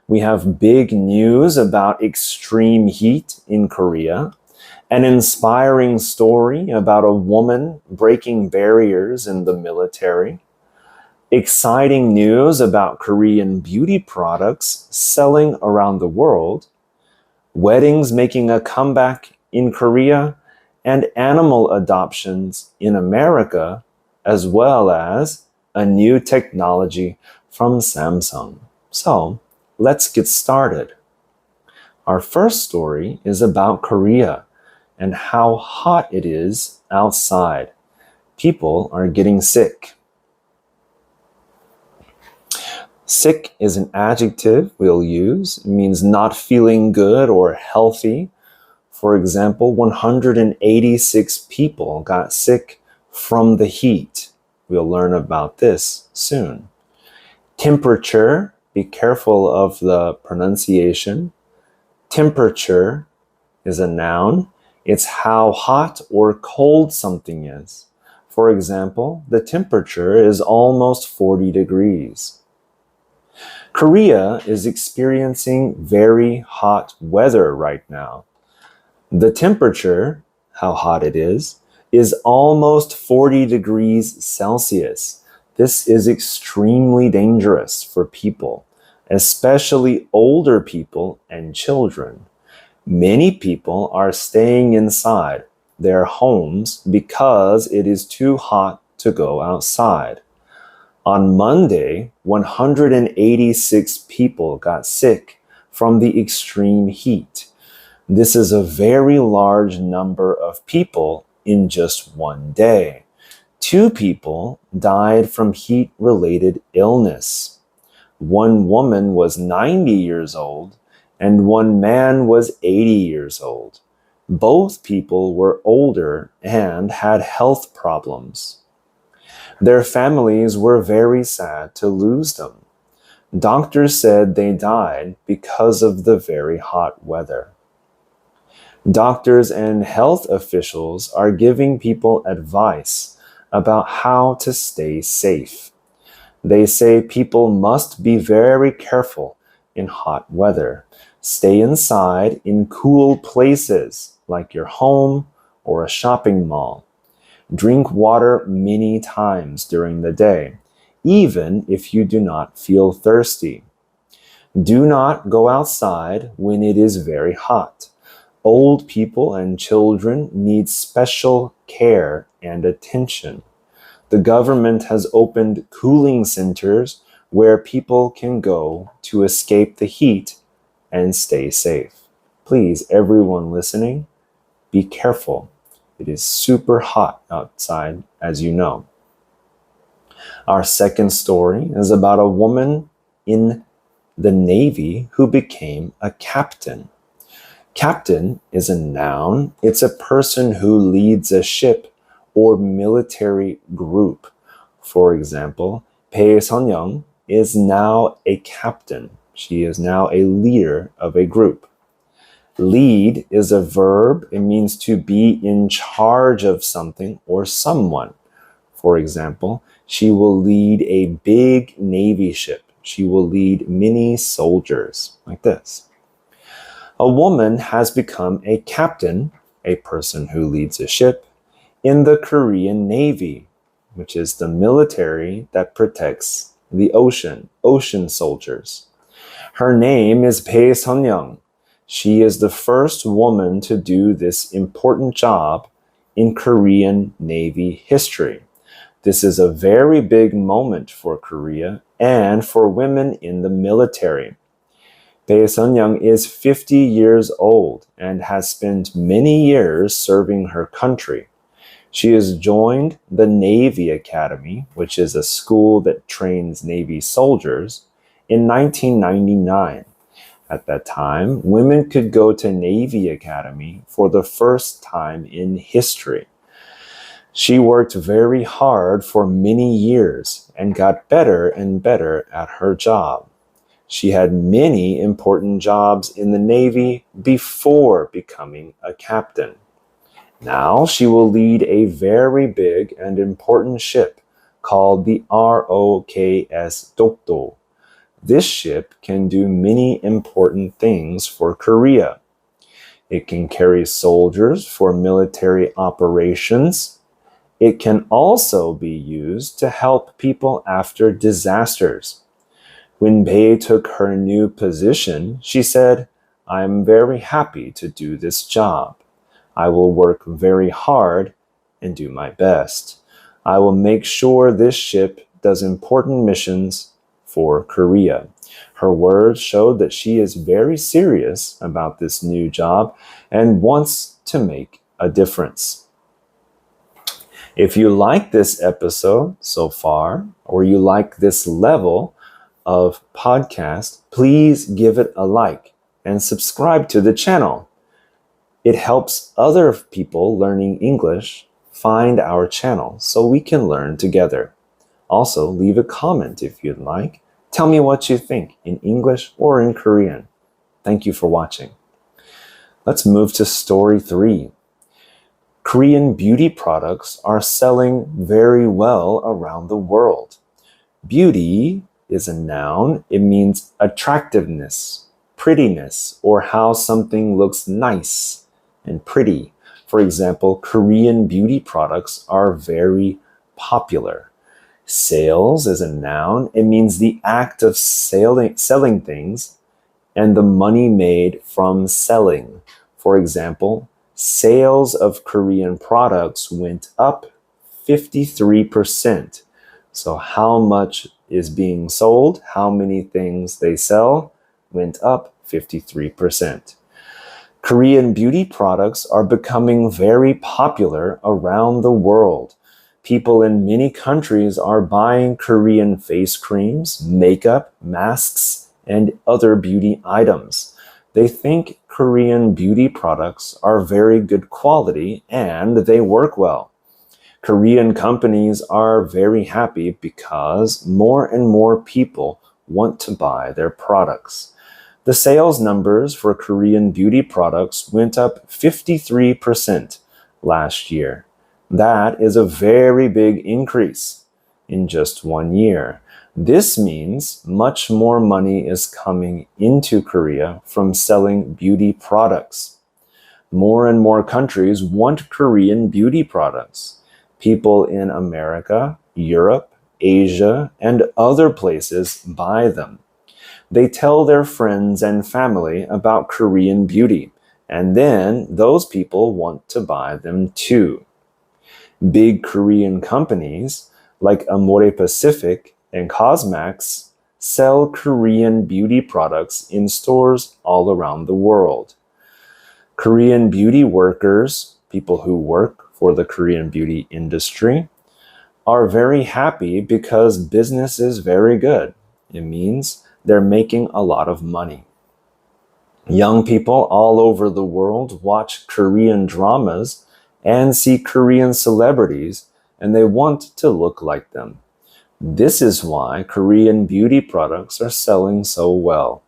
We have big news about extreme heat in Korea, an inspiring story about a woman breaking barriers in the military, exciting news about Korean beauty products selling around the world, weddings making a comeback in Korea, and animal adoptions in America, as well as a new technology from Samsung. So, let's get started. Our first story is about Korea and how hot it is outside. People are getting sick. Sick is an adjective we'll use. It means not feeling good or healthy. For example, 186 people got sick from the heat. We'll learn about this soon. Temperature, be careful of the pronunciation. Temperature is a noun. It's how hot or cold something is. For example, the temperature is almost 40 degrees. Korea is experiencing very hot weather right now. The temperature, how hot it is almost 40 degrees Celsius. This is extremely dangerous for people, especially older people and children. Many people are staying inside their homes because it is too hot to go outside. On Monday, 186 people got sick from the extreme heat. This is a very large number of people in just one day. 2 people died from heat-related illness. 1 woman was 90 years old and 1 man was 80 years old. Both people were older and had health problems. Their families were very sad to lose them. Doctors said they died because of the very hot weather. Doctors and health officials are giving people advice about how to stay safe. They say people must be very careful in hot weather. Stay inside in cool places like your home or a shopping mall. Drink water many times during the day, even if you do not feel thirsty. Do not go outside when it is very hot. Old people and children need special care and attention. The government has opened cooling centers where people can go to escape the heat and stay safe. Please, everyone listening, be careful. It is super hot outside, as you know. Our second story is about a woman in the Navy who became a captain. Captain is a noun. It's a person who leads a ship or military group. For example, Bae Sun-young is now a captain. She is now a leader of a group. Lead is a verb. It means to be in charge of something or someone. For example, she will lead a big Navy ship. She will lead many soldiers, like this. A woman has become a captain, a person who leads a ship, in the Korean Navy, which is the military that protects the ocean soldiers. Her name is Bae Sun-young. She is the first woman to do this important job in Korean Navy history. This is a very big moment for Korea and for women in the military. Bae Sun-young is 50 years old and has spent many years serving her country. She has joined the Navy Academy, which is a school that trains Navy soldiers, in 1999. At that time, women could go to Navy Academy for the first time in history. She worked very hard for many years and got better and better at her job. She had many important jobs in the Navy before becoming a captain. Now she will lead a very big and important ship called the ROKS Dokdo. This ship can do many important things for Korea. It can carry soldiers for military operations. It can also be used to help people after disasters. When Bae took her new position, she said, "I'm very happy to do this job. I will work very hard and do my best. I will make sure this ship does important missions for Korea." Her words showed that she is very serious about this new job and wants to make a difference. If you like this episode so far, or you like this level of podcast, please give it a like and subscribe to the channel. It helps other people learning English find our channel so we can learn together. Also, leave a comment if you'd like. Tell me what you think in English or in Korean. Thank you for watching. Let's move to story 3. Korean beauty products are selling very well around the world. Beauty is a noun. It means attractiveness, prettiness, or how something looks nice and pretty. For example, Korean beauty products are very popular. Sales is a noun. It means the act of selling things and the money made from selling. For example, sales of Korean products went up 53%. So how much is being sold, how many things they sell, went up 53%. Korean beauty products are becoming very popular around the world. People in many countries are buying Korean face creams, makeup, masks, and other beauty items. They think Korean beauty products are very good quality and they work well. Korean companies are very happy because more and more people want to buy their products. The sales numbers for Korean beauty products went up 53% last year. That is a very big increase in just 1 year. This means much more money is coming into Korea from selling beauty products. More and more countries want Korean beauty products. People in America, Europe, Asia, and other places buy them. They tell their friends and family about Korean beauty, and then those people want to buy them too. Big Korean companies like Amore Pacific and Cosmax sell Korean beauty products in stores all around the world. Korean beauty workers, people who work for the Korean beauty industry, are very happy because business is very good. It means they're making a lot of money. Young people all over the world watch Korean dramas and see Korean celebrities, and they want to look like them. This is why Korean beauty products are selling so well.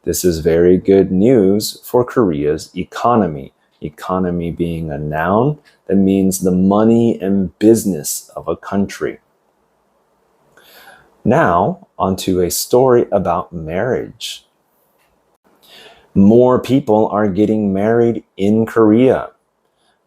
This is very good news for Korea's economy. Economy being a noun that means the money and business of a country. Now, onto a story about marriage. More people are getting married in Korea.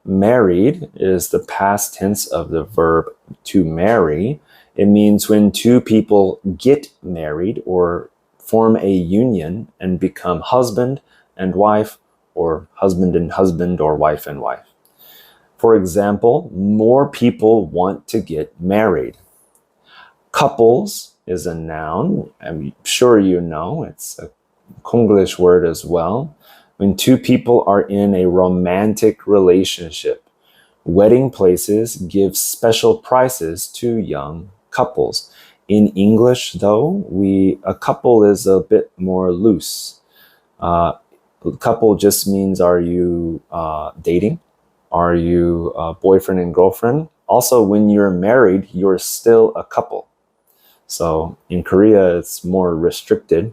Married is the past tense of the verb to marry. It means when two people get married or form a union and become husband and wife, or husband and husband, or wife and wife. For example, more people want to get married. Couples is a noun. I'm sure you know, it's a Konglish word as well. When two people are in a romantic relationship. Wedding places give special prices to young couples. In English, though, a couple is a bit more loose. Couple just means, are you dating? Are you boyfriend and girlfriend? Also, when you're married, you're still a couple. So in Korea, it's more restricted.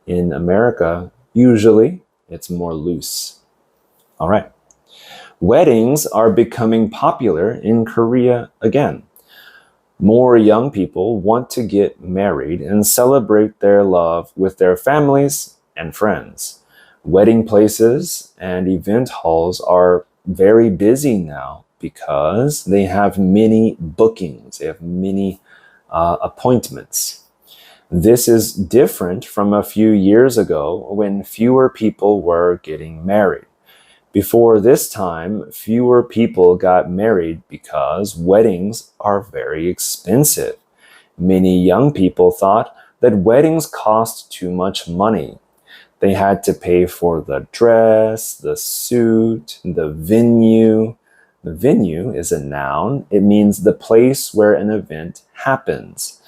In America, usually, it's more loose. All right. Weddings are becoming popular in Korea again. More young people want to get married and celebrate their love with their families and friends. Wedding places and event halls are very busy now because they have many bookings, they have many appointments. This is different from a few years ago when fewer people were getting married. Before this time, fewer people got married because weddings are very expensive. Many young people thought that weddings cost too much money. They had to pay for the dress, the suit, the venue. The venue is a noun. It means the place where an event happens.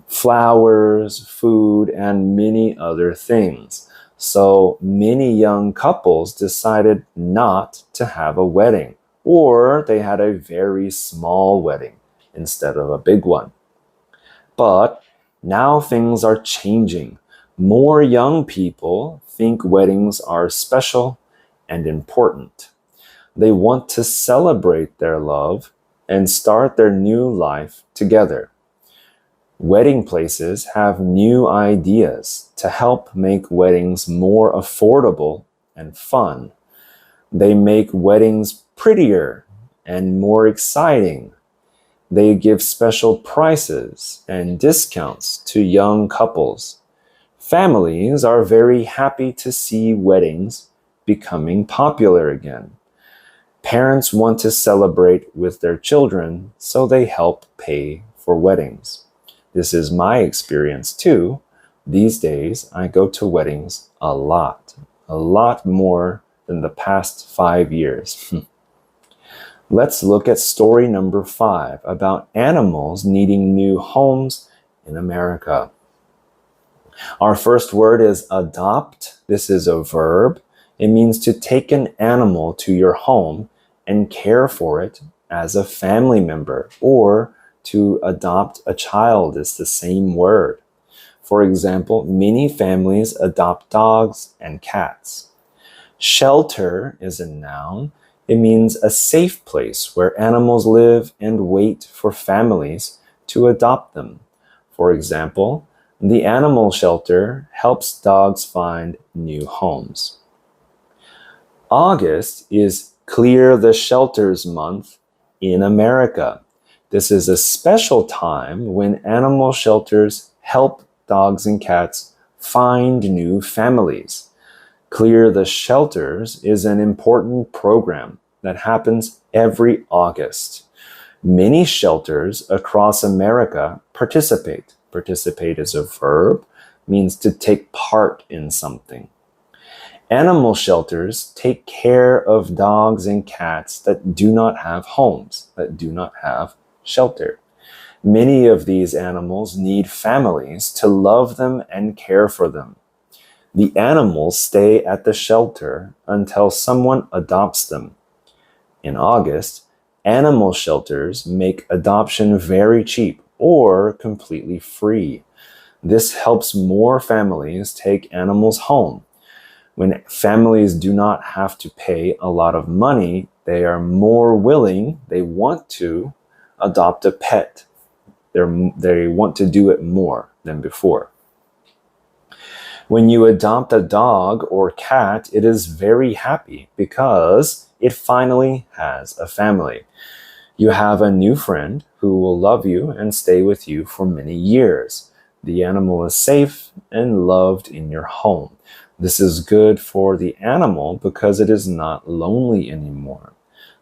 Flowers, food, and many other things. So many young couples decided not to have a wedding, or they had a very small wedding instead of a big one. But now things are changing. More young people think weddings are special and important. They want to celebrate their love and start their new life together. Wedding places have new ideas to help make weddings more affordable and fun. They make weddings prettier and more exciting. They give special prices and discounts to young couples. Families are very happy to see weddings becoming popular again. Parents want to celebrate with their children, so they help pay for weddings. This is my experience too. These days, I go to weddings a lot more than the past 5 years. Let's look at story number 5 about animals needing new homes in America. Our first word is adopt. This is a verb. It means to take an animal to your home and care for it as a family member, or to adopt a child is the same word. For example, many families adopt dogs and cats. Shelter is a noun. It means a safe place where animals live and wait for families to adopt them. For example, the animal shelter helps dogs find new homes. August is Clear the Shelters Month in America. This is a special time when animal shelters help dogs and cats find new families. Clear the Shelters is an important program that happens every August. Many shelters across America participate. Participate is a verb, means to take part in something. Animal shelters take care of dogs and cats that do not have homes, that do not have shelter. Many of these animals need families to love them and care for them. The animals stay at the shelter until someone adopts them. In August, animal shelters make adoption very cheap or completely free. This helps more families take animals home. When families do not have to pay a lot of money, they are more willing, they want to adopt a pet. They want to do it more than before. When you adopt a dog or cat, it is very happy because it finally has a family. You have a new friend who will love you and stay with you for many years. The animal is safe and loved in your home. This is good for the animal because it is not lonely anymore.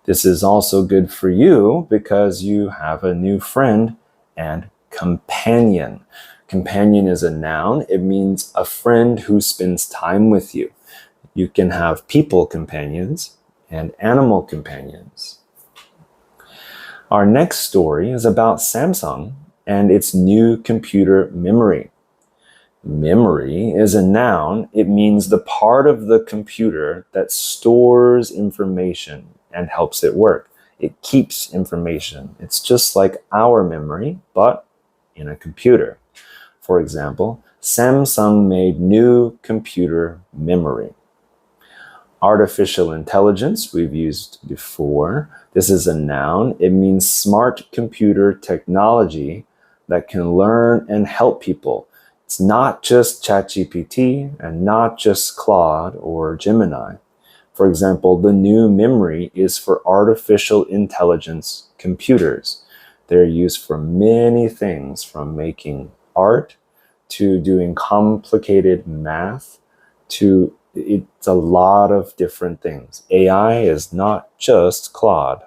This is also good for you because you have a new friend and companion. Companion is a noun. It means a friend who spends time with you. You can have people companions and animal companions. Our next story is about Samsung and its new computer memory. Memory is a noun. It means the part of the computer that stores information and helps it work. It keeps information. It's just like our memory, but in a computer. For example, Samsung made new computer memory. Artificial intelligence, we've used before. This is a noun. It means smart computer technology that can learn and help people. It's not just ChatGPT and not just Claude or Gemini. For example, the new memory is for artificial intelligence computers. They're used for many things, from making art to doing complicated math to it's a lot of different things. AI is not just Claude.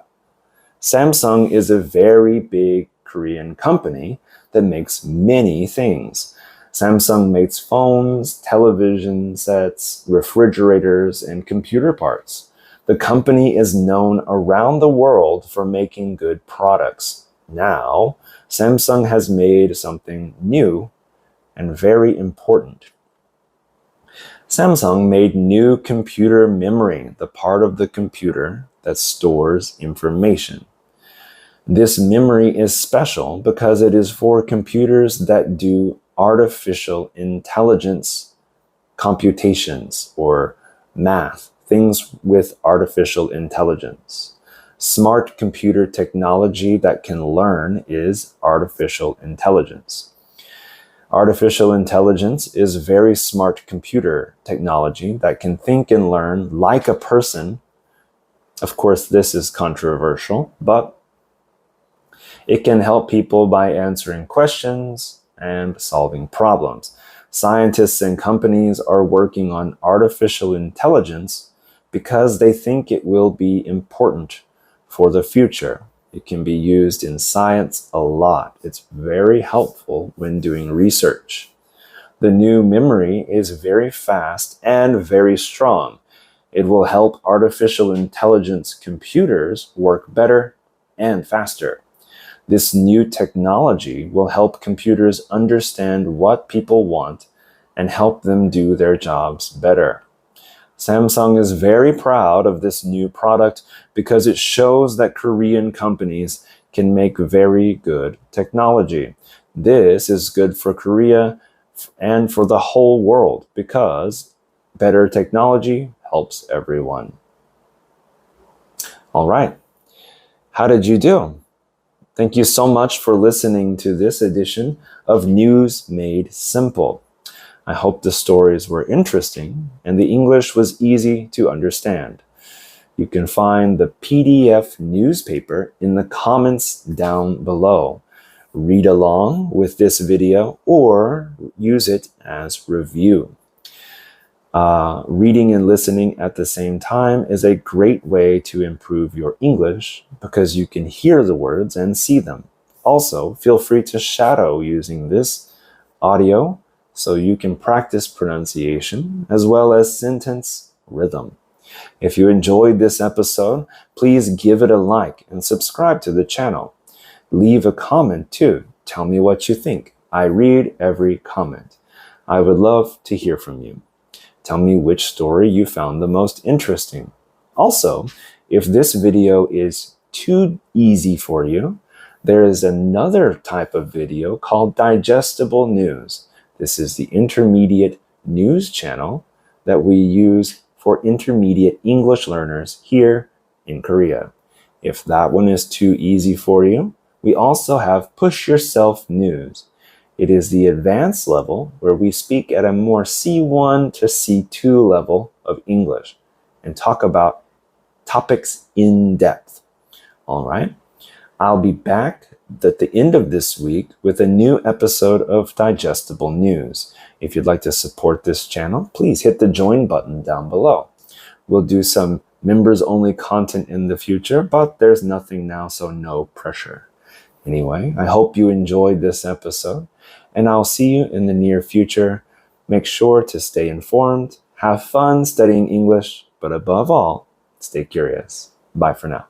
Samsung is a very big Korean company that makes many things. Samsung makes phones, television sets, refrigerators, and computer parts. The company is known around the world for making good products. Now, Samsung has made something new and very important. Samsung made new computer memory, the part of the computer that stores information. This memory is special because it is for computers that do artificial intelligence computations or math, things with artificial intelligence. Smart computer technology that can learn is artificial intelligence. Artificial intelligence is very smart computer technology that can think and learn like a person. Of course, this is controversial, but it can help people by answering questions and solving problems. Scientists and companies are working on artificial intelligence because they think it will be important for the future. It can be used in science a lot. It's very helpful when doing research. The new memory is very fast and very strong. It will help artificial intelligence computers work better and faster. This new technology will help computers understand what people want and help them do their jobs better. Samsung is very proud of this new product because it shows that Korean companies can make very good technology. This is good for Korea and for the whole world because better technology helps everyone. All right. How did you do? Thank you so much for listening to this edition of News Made Simple. I hope the stories were interesting and the English was easy to understand. You can find the PDF newspaper in the comments down below. Read along with this video or use it as review. Reading and listening at the same time is a great way to improve your English because you can hear the words and see them. Also, feel free to shadow using this audio so you can practice pronunciation as well as sentence rhythm. If you enjoyed this episode, please give it a like and subscribe to the channel. Leave a comment too. Tell me what you think. I read every comment. I would love to hear from you. Tell me which story you found the most interesting. Also, if this video is too easy for you, there is another type of video called Digestible News. This is the intermediate news channel that we use for intermediate English learners here in Korea. If that one is too easy for you, we also have Push Yourself News. It is the advanced level where we speak at a more C1 to C2 level of English and talk about topics in depth. All right. I'll be back at the end of this week with a new episode of Digestible News. If you'd like to support this channel, please hit the join button down below. We'll do some members-only content in the future, but there's nothing now, so no pressure. Anyway, I hope you enjoyed this episode, and I'll see you in the near future. Make sure to stay informed, have fun studying English, but above all, stay curious. Bye for now.